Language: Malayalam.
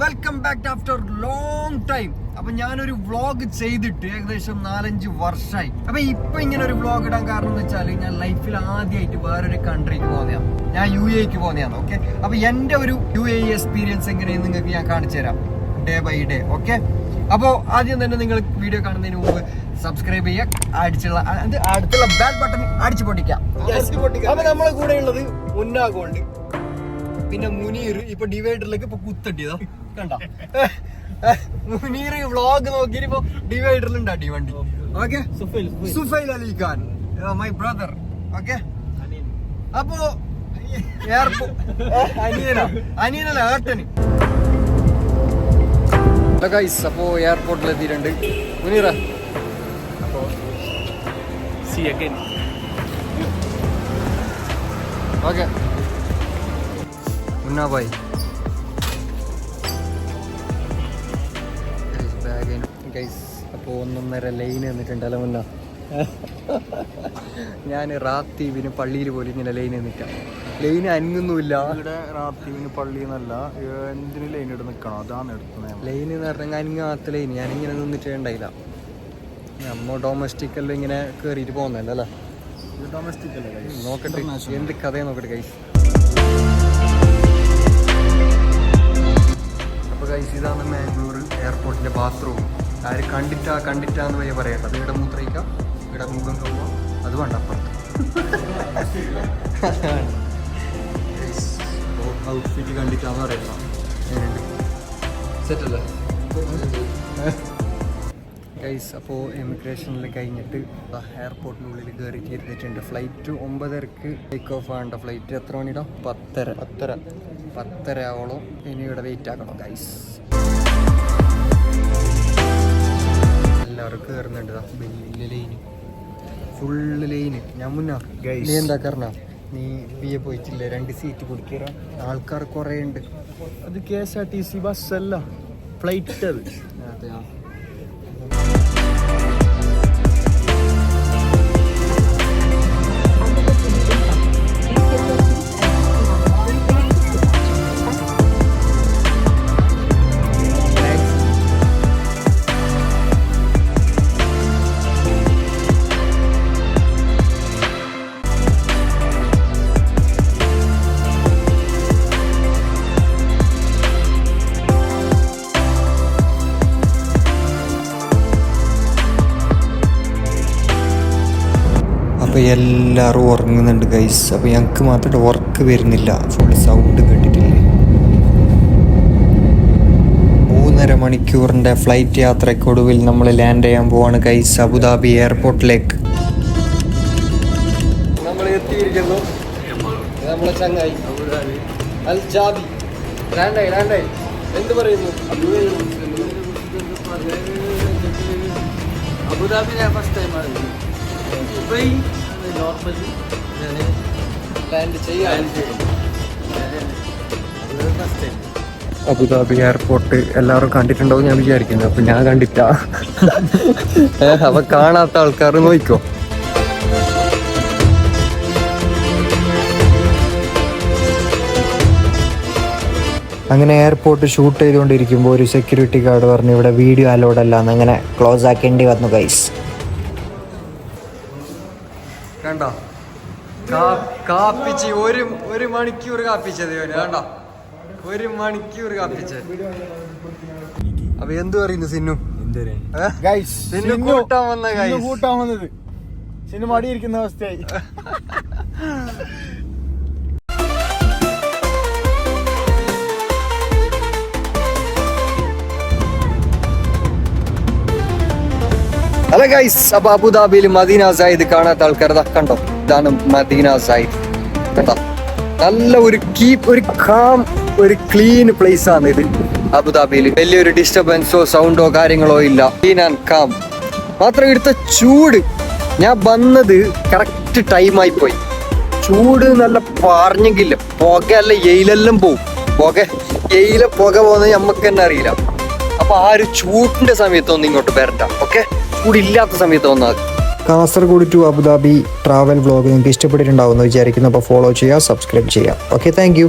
Welcome back after long time. അപ്പൊ ഞാനൊരു വ്ളോഗ് ചെയ്തിട്ട് ഏകദേശം 4-5 വർഷമായി. അപ്പൊ ഇപ്പൊ ഇങ്ങനെ ഒരു വ്ളോഗ് ഇടാൻ കാരണം എന്ന് വെച്ചാൽ ഞാൻ ലൈഫിൽ ആദ്യമായിട്ട് വേറൊരു കൺട്രിക്ക് പോകുന്നതാണ്. ഞാൻ UAE പോകുന്നതാണ്. ഓക്കെ, അപ്പൊ എന്റെ ഒരു UAE എക്സ്പീരിയൻസ് എങ്ങനെയെന്ന് നിങ്ങൾക്ക് ഞാൻ കാണിച്ചു തരാം ഡേ ബൈ ഡേ. ഓക്കെ, അപ്പോൾ ആദ്യം തന്നെ നിങ്ങൾ വീഡിയോ കാണുന്നതിന് മുമ്പ് സബ്സ്ക്രൈബ് ചെയ്യുക, അടുത്തുള്ള ബെൽ ബട്ടൺ അടിച്ചു പൊട്ടിക്കാം. അപ്പൊ നമ്മളെ കൂടെ ഉള്ളത് മുന്നാഗോണ്ട്, പിന്നെ മുനീർ ഇപ്പൊ ഡിവൈഡറിലേക്ക് ഇപ്പൊ കുത്തട്ടിയതാ കണ്ട. മുനീർ വ്ളോഗ് നോക്കിയിട്ട് ഇപ്പൊ ഡിവൈഡറിലുണ്ട് അടി വണ്ടി. Okay, Sufail Ali Khan my brother. Okay, അപ്പോ അനിയനല്ല ഏട്ടന്. അപ്പോ എയർപോർട്ടിൽ എത്തിയിട്ടുണ്ട്. മുനീറ ഓക്കെ മുന്നാ ഭായ് ഗൈസ്. അപ്പോൾ 1.5 ലൈൻ എന്നിട്ടുണ്ടല്ലോ മുന്ന. ഞാൻ റാത്തീവിന് പള്ളിയിൽ പോലും ഇങ്ങനെ ലൈൻ നിൽക്കാം. ലൈൻ അനങ്ങുന്നുമില്ല. ഇവിടെ റാത്തീവിന് പള്ളി എന്നല്ല, എന്തിന് ലൈൻ ഇട്ട് നിൽക്കണം, അതാണ് എടുക്കുന്നത്. ലൈൻ എന്ന് പറഞ്ഞാൽ അനങ്ങാത്ത ലൈൻ. ഞാനിങ്ങനെ നിന്നിട്ടേ ഉണ്ടായില്ല. നമ്മ ഡൊമസ്റ്റിക്കെല്ലാം ഇങ്ങനെ കയറിയിട്ട് പോകുന്നല്ലോ അല്ലേ. ഡൊമസ്റ്റിക് അല്ലേ? നോക്കട്ടെ എന്ത് കഥയെ നോക്കട്ടെ ഗൈസ്. അപ്പോൾ ഗൈസ്, ഇതാണ് മാംഗ്ലൂർ എയർപോർട്ടിൻ്റെ ബാത്റൂം. ആര് കണ്ടിട്ടാന്ന് വയ്യ പറയേണ്ടത്. ഇവിടെ മൂത്രയിക്കാം, ഇവിടെ മുഖം കൗക, അത് വേണ്ട അപ്പുറത്ത്. ഔട്ട്ഫിറ്റ് കണ്ടിട്ടാന്ന് പറയുന്നത് സെറ്റല്ലേ ഗൈസ്. അപ്പോൾ എമിഗ്രേഷനിൽ കഴിഞ്ഞിട്ട് എയർപോർട്ടിനുള്ളിൽ കയറി ഇരുന്നിട്ടുണ്ട്. ഫ്ലൈറ്റ് 9:30 ടേക്ക് ഓഫ് ആവേണ്ട ഫ്ലൈറ്റ്. എത്ര മണിയിടാം? 10:30 ആവോളം ഇനി ഇവിടെ വെയിറ്റ് ആക്കണം ഗൈസ്. എല്ലാവരും കയറുന്നുണ്ട്. വലിയ ലൈന്, ഫുള്ള് ലൈന്. ഞാൻ മുന്നാ നീ എന്താ കയറണ? നീ BA പോയിട്ടില്ലേ? 2 സീറ്റ് കൊടുക്കുക. ആൾക്കാർ കുറേ ഉണ്ട്. അത് KSRTC ബസ്സല്ല, ഫ്ലൈറ്റ് അത്. അതെയാ. അപ്പോൾ എല്ലാവരും ഉറങ്ങുന്നുണ്ട് ഗൈസ്. അപ്പോൾ ഞങ്ങൾക്ക് മാത്രം വർക്ക് വരുന്നില്ല, ഫുൾ സൗണ്ട് കേട്ടിട്ടില്ലേ. 3.5 മണിക്കൂറിൻ്റെ ഫ്ലൈറ്റ് യാത്രയ്ക്കൊടുവിൽ നമ്മൾ ലാൻഡ് ചെയ്യാൻ പോവാണ് ഗൈസ് അബുദാബി എയർപോർട്ടിലേക്ക്. നമ്മൾ എത്തിയിരിക്കുന്നു. നമ്മളെ ചങ്ങായി അൽ ജാബി. ലാൻഡായി എന്ത് പറയുന്നു? അബുദാബി ഫസ്റ്റ് ടൈമാണ്. അബുദാബി എയർപോർട്ട് എല്ലാവരും കണ്ടിട്ടുണ്ടാവും ഞാൻ വിചാരിക്കുന്നത്. അപ്പൊ ഞാൻ കണ്ടിട്ടാ. അപ്പൊ കാണാത്ത ആൾക്കാർ നോക്കിക്കോ. അങ്ങനെ എയർപോർട്ട് ഷൂട്ട് ചെയ്തുകൊണ്ടിരിക്കുമ്പോൾ ഒരു സെക്യൂരിറ്റി ഗാർഡ് പറഞ്ഞു ഇവിടെ വീഡിയോ അലൗഡ് അല്ല എന്ന്. അങ്ങനെ ക്ലോസ് ആക്കേണ്ടി വന്നു ഗൈസ്. കണ്ടോ കാപ്പിച്ച് ഒരു മണിക്കൂർ കാപ്പിച്ചത് കണ്ട. 1 മണിക്കൂർ കാപ്പിച്ചത്. അപ്പൊ എന്ത് പറയുന്നു സിന്നു? സിന്നു കൂട്ടാൻ വന്നത് സിന്നു മടിയിരിക്കുന്ന അവസ്ഥയായി. ഹലോ ഗൈസ്, അപ്പൊ അബുദാബിയിൽ മദീന സായിദ് കാണാത്ത ആൾക്കാർ കണ്ടോ, ഇതാണ് മദീന സായിദ്. കണ്ടോ, നല്ല ഒരു ക്ലീൻ പ്ലേസ് ആണ് ഇത്. അബുദാബിയിൽ വലിയൊരു ഡിസ്റ്റർബൻസോ സൗണ്ടോ കാര്യങ്ങളോ ഇല്ല. Clean and calm. മാത്രം ഇവിടുത്തെ ചൂട്, ഞാൻ വന്നത് കറക്റ്റ് ടൈമായി പോയി. ചൂട് നല്ല പറഞ്ഞെങ്കില്ല, പുകയല്ല എയിലെല്ലാം പോവും. എയില പുക പോകുന്നത് നമുക്ക് തന്നെ അറിയില്ല. അപ്പൊ ആ ഒരു ചൂടിന്റെ സമയത്തൊന്നും ഇങ്ങോട്ട് വരണ്ട. ഓക്കെ, ചൂടില്ലാത്ത സമയത്ത് വന്നാൽ. Kasaragod to Abu Dhabi travel vlog നിങ്ങൾക്ക് ഇഷ്ടപ്പെട്ടിട്ടുണ്ടാവുമെന്ന് വിചാരിക്കുന്നു. അപ്പോൾ ഫോളോ ചെയ്യുക, സബ്സ്ക്രൈബ് ചെയ്യുക. Okay, thank U.